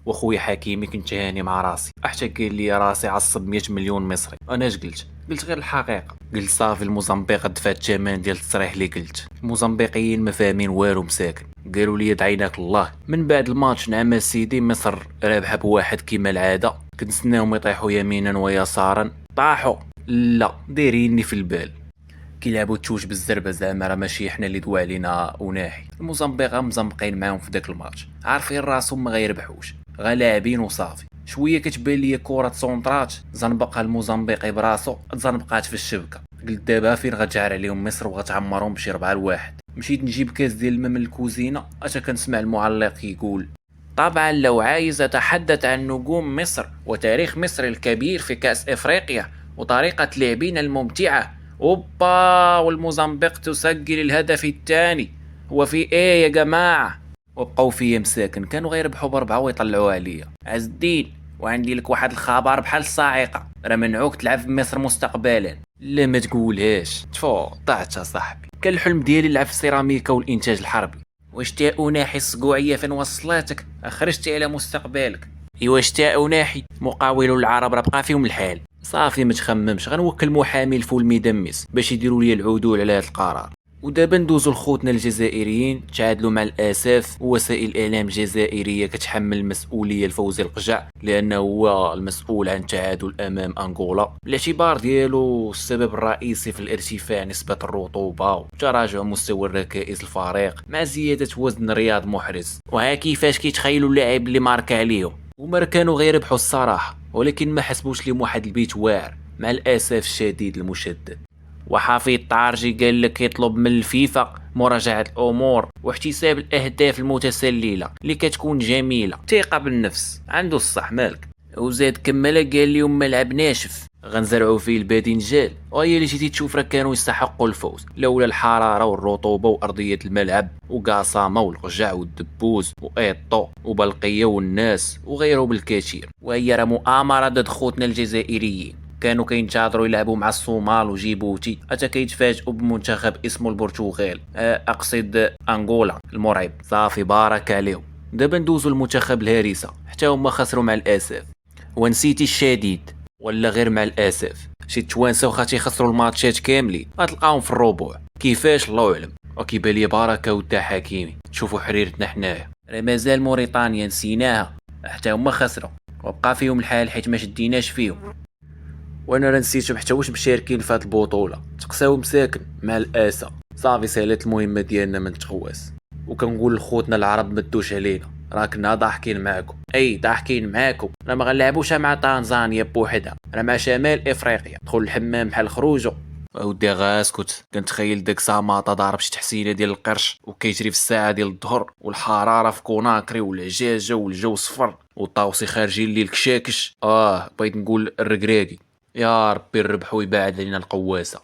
وخويا حكيمي كنت هاني مع راسي حتى قال لي راسي عصب 100 مليون مصري. انا اش قلت غير الحقيقه. قلت صافي الموزمبيق دفع الثمن ديال التصريح اللي قلت. الموزمبيقيين ما فاهمين والو مساكن. قالوا لي دعيناك الله. من بعد الماتش نعم سيدي مصر رابحه بواحد كيما العاده. كنتسناهم يطيحوا يمينا ويسارا. طاحوا لا دايريني في البال. كيلعبوا تشوش بالزربه زعما راه ماشي حنا اللي دوا علينا وناحي. الموزمبيق مزنبقين معاهم في داك الماتش عارفين راسهم ما غيربحوش غا لاعبين وصافي. شويه كتبان لي كره سونطرات زنبقها الموزمبيقي براسو تزنبقات في الشبكه. قلت دابا فين غتجعر عليهم مصر وغتعمرهم بشي 4-1. مشيت نجيب كاس ديال الماء من الكوزينه اتا كنسمع المعلق يقول طبعا لو عايز اتحدث عن نجوم مصر وتاريخ مصر الكبير في كأس افريقيا وطريقة لعبنا الممتعة. اوبا والموزمبيق تسجل الهدف الثاني. هو في ايه يا جماعة؟ وبقوا فيا مساكن كانوا غيربحوا ب4 ويطلعوا عليا. عز الدين وعندي لك واحد الخبر بحال الصاعقة راه منعوك تلعب في مصر مستقبلا. لا ما تقولهاش تفو طاحت صاحبي. كان الحلم ديالي نلعب في السيراميكا والانتاج الحربي. واش تا ناحي الصقوعيه فين وصلاتك اخرجتي على مستقبلك. ايوا شتا ناحي مقاولو العرب راه بقى فيهم الحال. صافي ما تخممش غنوكل محامي الفول مدمس باش يديروا لي العدول على هذا القرار. ودابا ندوزو لخوتنا الجزائريين تعادلوا مع الاسف. ووسائل الاعلام الجزائريه كتحمل المسؤوليه لفوزي القجع لانه هو المسؤول عن التعادل امام انغولا بالاعتبار ديالو السبب الرئيسي في الارتفاع نسبه الرطوبه وتراجع مستوى الركائز الفريق مع زياده وزن رياض محرز. وها كيفاش كيتخيلوا اللاعب اللي ماركا عليهم. هما كانوا غيربحوا الصراحه ولكن ما حسبوش لهم واحد البيت واعر مع الاسف الشديد المشدد. وحفيظ طارجي قال لك يطلب من الفيفا مراجعة الأمور واحتساب الأهداف المتسللة اللي كتكون جميلة. ثقة بالنفس عنده الصح مالك. وزاد كمل قال لهم ملعب ناشف غنزرعوا فيه الباذنجان وهي اللي جيتي تشوف راه كانوا يستحقوا الفوز لولا الحرارة والرطوبة وأرضية الملعب وقاصامة والقجع والدبوز وإيطو وبلقية والناس وغيره بالكثير. وهي راه مؤامرة ضد خوتنا الجزائريين. كانوا كينتظروا يلعبوا مع الصومال وجيبوتي حتى كيتفاجئوا بمنتخب اسمه البرتغال اقصد انغولا المرعب. صافي بارك عليهم. دابا ندوزو المنتخب الهريسه حتى هما خسروا مع الاسف. ونسيتي الشديد ولا غير مع الاسف شي توانسه واخا تيخسروا الماتشات كاملين غتلقاهم في الربع. كيفاش الله اعلم. وكيبان لي بركه ودا حكيمي شوفوا حريرتنا حنايا راه مازال موريتانيا نسيناها حتى هما خسروا وبقى فيهم الحال حيت ما شديناش فيهم. وانا راه نسيتهم حتى واش مشاركين في هاد البطوله تقساو مساكن مع الاسى. صافي سالات المهمه ديالنا من تخواس. وكنقول لخوتنا العرب ما تدوش علينا راه كنا ضاحكين معاكم. اي ضاحكين معاكم راه ما غنلعبوش مع تنزانيا بوحدها راه مع شمال افريقيا. دخل الحمام بحال خروجو. ودي غاسكت كنتخيل داك ساماطا ضارب شي تحسينه ديال القرش وكيجري في الساعه ديال الظهر والحراره في كوناكري والعجاجه والجو صفر والطاوسي خارجين لي الكشاكش. بغيت نقول الركراكي. يا ربي الربح ويبعد علينا القواسه.